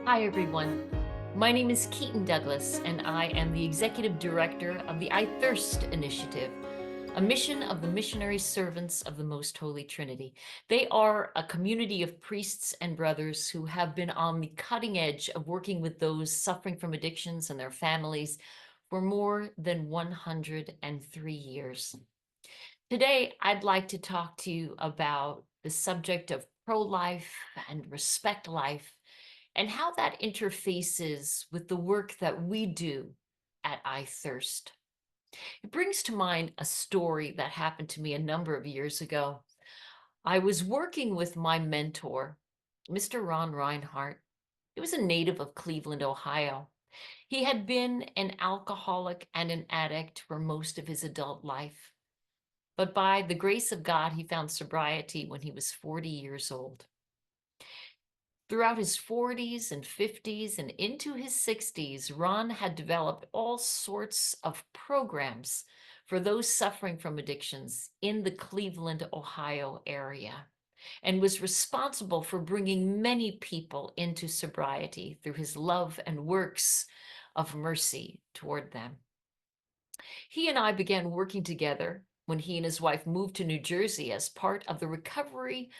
Hi, everyone. My name is Keaton Douglas, and I am the Executive Director of the I Thirst Initiative, a mission of the missionary servants of the Most Holy Trinity. They are a community of priests and brothers who have been on the cutting edge of working with those suffering from addictions and their families for more than 103 years. Today, I'd like to talk to you about the subject of pro-life and respect life and how that interfaces with the work that we do at I Thirst. It brings to mind a story that happened to me a number of years ago. I was working with my mentor, Mr. Ron Reinhardt. He was a native of Cleveland, Ohio. He had been an alcoholic and an addict for most of his adult life. But by the grace of God, he found sobriety when he was 40 years old. Throughout his 40s and 50s and into his 60s, Ron had developed all sorts of programs for those suffering from addictions in the Cleveland, Ohio area, and was responsible for bringing many people into sobriety through his love and works of mercy toward them. He and I began working together when he and his wife moved to New Jersey as part of the recovery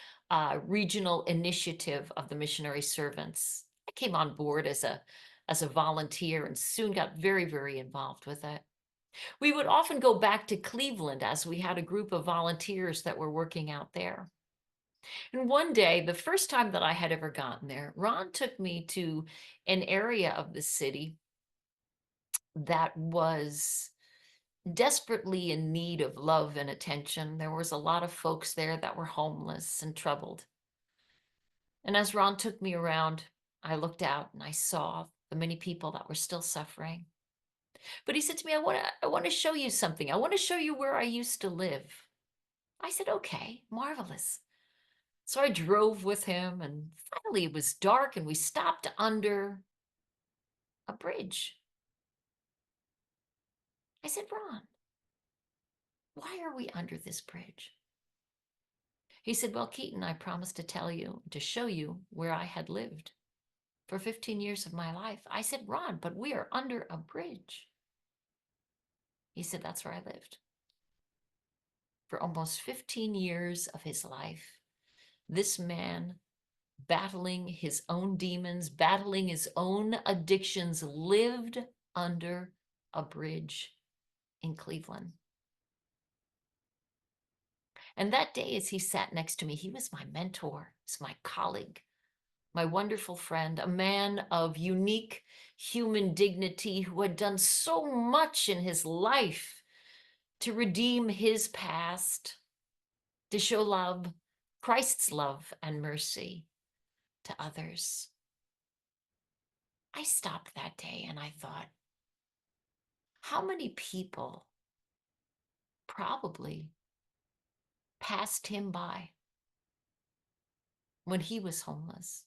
regional initiative of the missionary servants. I came on board as a volunteer and soon got very, very involved with it. We would often go back to Cleveland as we had a group of volunteers that were working out there. And one day, the first time that I had ever gotten there, Ron took me to an area of the city that was desperately in need of love and attention. There was a lot of folks there that were homeless and troubled. And as Ron took me around, I looked out and I saw the many people that were still suffering. But he said to me, I want to show you something. I want to show you where I used to live. I said, okay, marvelous. So I drove with him and finally it was dark and we stopped under a bridge. I said, Ron, why are we under this bridge? He said, well, Keaton, I promised to tell you, to show you where I had lived for 15 years of my life. I said, Ron, but we are under a bridge. He said, that's where I lived. For almost 15 years of his life, this man, battling his own demons, battling his own addictions, lived under a bridge in Cleveland. And that day, as he sat next to me, he was my mentor, he's my colleague, my wonderful friend, a man of unique human dignity who had done so much in his life to redeem his past, to show love, Christ's love and mercy to others. I stopped that day and I thought, how many people probably passed him by when he was homeless?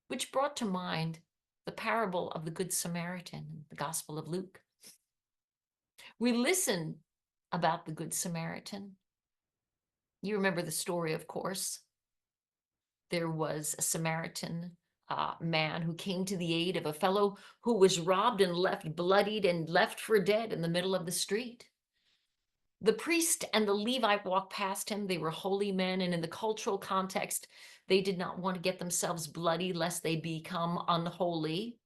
Which brought to mind the parable of the Good Samaritan in the Gospel of Luke. We listen about the Good Samaritan. You remember the story, of course. There was a Samaritan man who came to the aid of a fellow who was robbed and left bloodied and left for dead in the middle of the street. The priest and the Levite walked past him. They were holy men, and in the cultural context, they did not want to get themselves bloody lest they become unholy.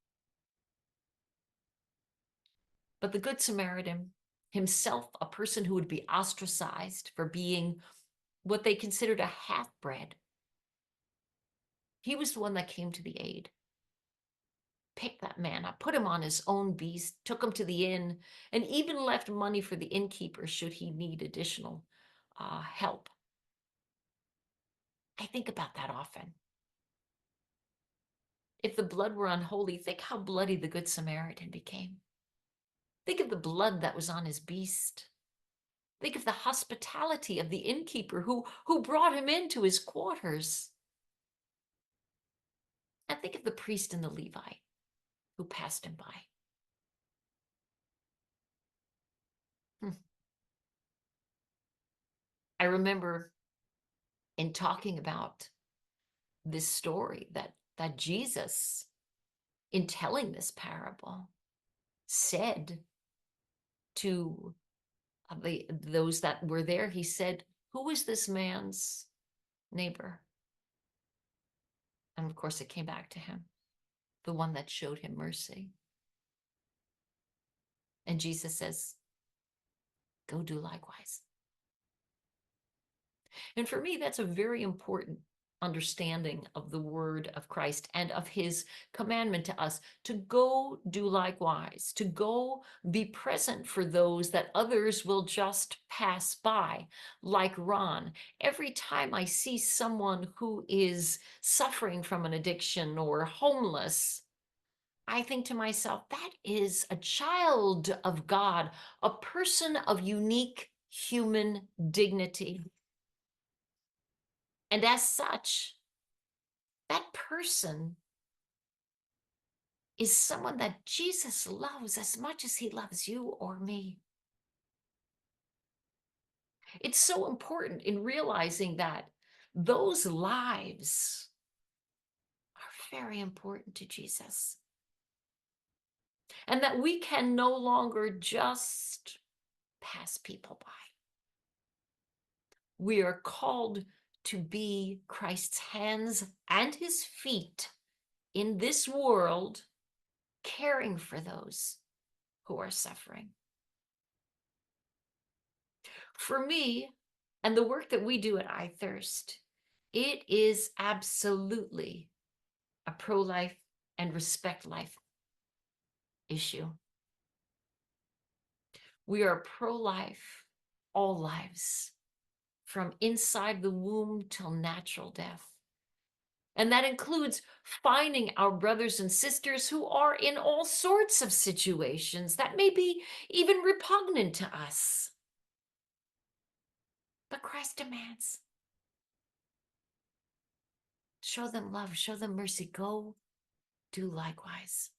But the Good Samaritan, himself a person who would be ostracized for being what they considered a half-bred, he was the one that came to the aid, picked that man up, put him on his own beast, took him to the inn, and even left money for the innkeeper should he need additional help. I think about that often. If the blood were unholy, think how bloody the Good Samaritan became. Think of the blood that was on his beast. Think of the hospitality of the innkeeper who brought him into his quarters. And think of the priest and the Levite who passed him by. Hmm. I remember in talking about this story that Jesus, in telling this parable, said to those that were there. He said, "Who is this man's neighbor?" And of course, it came back to him, the one that showed him mercy. And Jesus says, "Go do likewise." And for me, that's a very important understanding of the word of Christ and of his commandment to us to go do likewise, to go be present for those that others will just pass by. Like Ron, every time I see someone who is suffering from an addiction or homeless, I think to myself, that is a child of God, a person of unique human dignity. And as such, that person is someone that Jesus loves as much as he loves you or me. It's so important in realizing that those lives are very important to Jesus, and that we can no longer just pass people by. We are called to be Christ's hands and his feet in this world, caring for those who are suffering. For me, and the work that we do at I Thirst, it is absolutely a pro-life and respect life issue. We are pro-life, all lives, from inside the womb till natural death. And that includes finding our brothers and sisters who are in all sorts of situations that may be even repugnant to us. But Christ demands, show them love, show them mercy, go do likewise.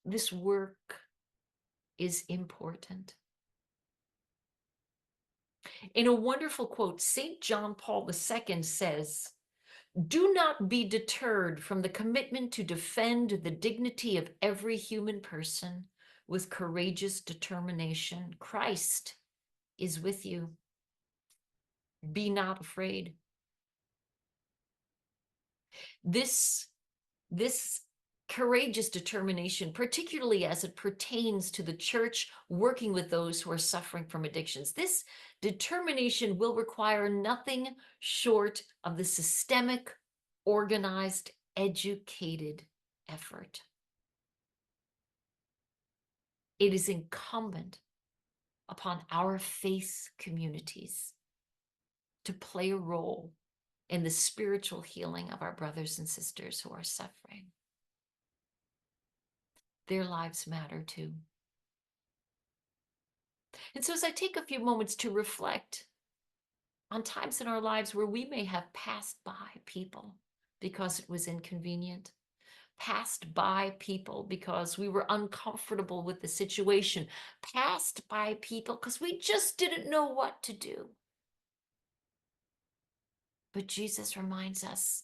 This work is important. In a wonderful quote, St. John Paul II says, "Do not be deterred from the commitment to defend the dignity of every human person with courageous determination. Christ is with you. Be not afraid." This courageous determination, particularly as it pertains to the church working with those who are suffering from addictions, this determination will require nothing short of the systemic, organized, educated effort. It is incumbent upon our faith communities to play a role in the spiritual healing of our brothers and sisters who are suffering. Their lives matter too. And so as I take a few moments to reflect on times in our lives where we may have passed by people because it was inconvenient, passed by people because we were uncomfortable with the situation, passed by people because we just didn't know what to do. But Jesus reminds us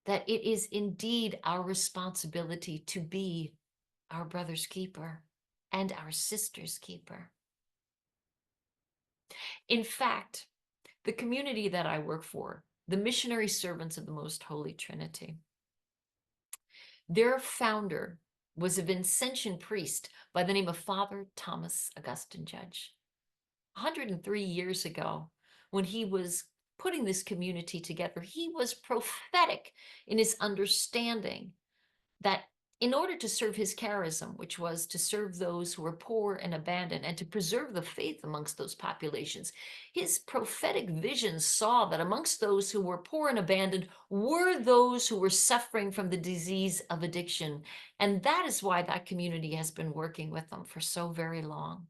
that it is indeed our responsibility to be our brother's keeper and our sister's keeper. In fact, the community that I work for, the Missionary Servants of the Most Holy Trinity, their founder was a Vincentian priest by the name of Father Thomas Augustine Judge. 103 years ago, when he was putting this community together, he was prophetic in his understanding that in order to serve his charism, which was to serve those who were poor and abandoned and to preserve the faith amongst those populations, his prophetic vision saw that amongst those who were poor and abandoned were those who were suffering from the disease of addiction. And that is why that community has been working with them for so very long,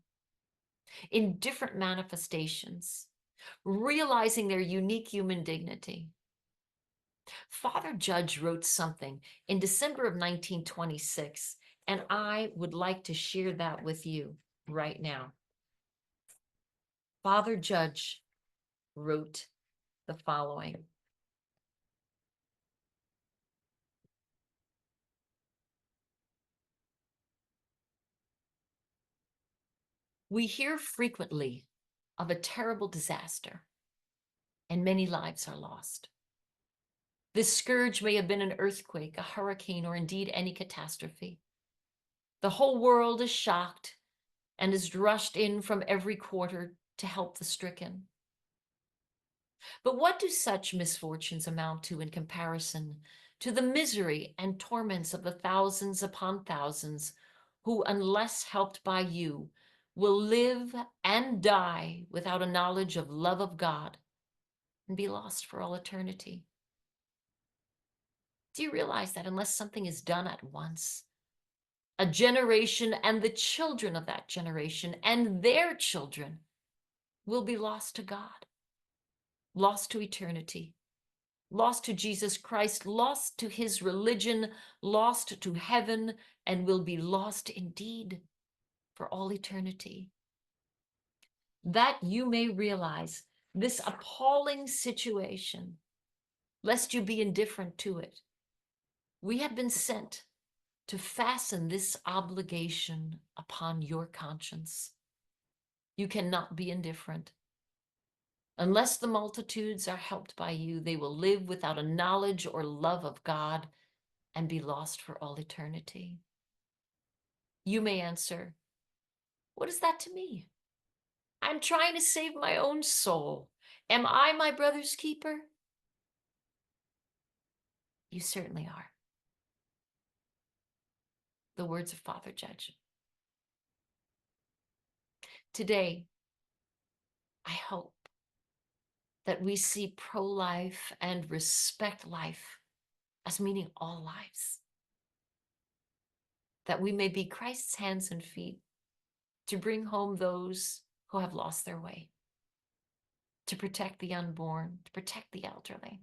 in different manifestations, realizing their unique human dignity. Father Judge wrote something in December of 1926, and I would like to share that with you right now. Father Judge wrote the following. We hear frequently of a terrible disaster, and many lives are lost. This scourge may have been an earthquake, a hurricane, or indeed any catastrophe. The whole world is shocked and is rushed in from every quarter to help the stricken. But what do such misfortunes amount to in comparison to the misery and torments of the thousands upon thousands who, unless helped by you, will live and die without a knowledge of love of God and be lost for all eternity? Do you realize that unless something is done at once, a generation and the children of that generation and their children will be lost to God, lost to eternity, lost to Jesus Christ, lost to his religion, lost to heaven, and will be lost indeed for all eternity? That you may realize this appalling situation, lest you be indifferent to it, we have been sent to fasten this obligation upon your conscience. You cannot be indifferent. Unless the multitudes are helped by you, they will live without a knowledge or love of God and be lost for all eternity. You may answer, what is that to me? I'm trying to save my own soul. Am I my brother's keeper? You certainly are. The words of Father Judge. Today, I hope that we see pro-life and respect life as meaning all lives, that we may be Christ's hands and feet to bring home those who have lost their way, to protect the unborn, to protect the elderly,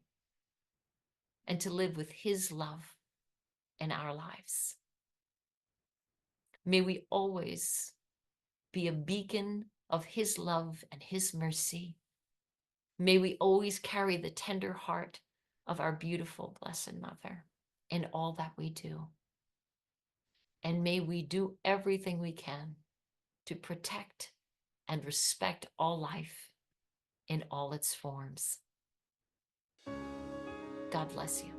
and to live with his love in our lives. May we always be a beacon of his love and his mercy. May we always carry the tender heart of our beautiful Blessed Mother in all that we do. And may we do everything we can to protect and respect all life in all its forms. God bless you.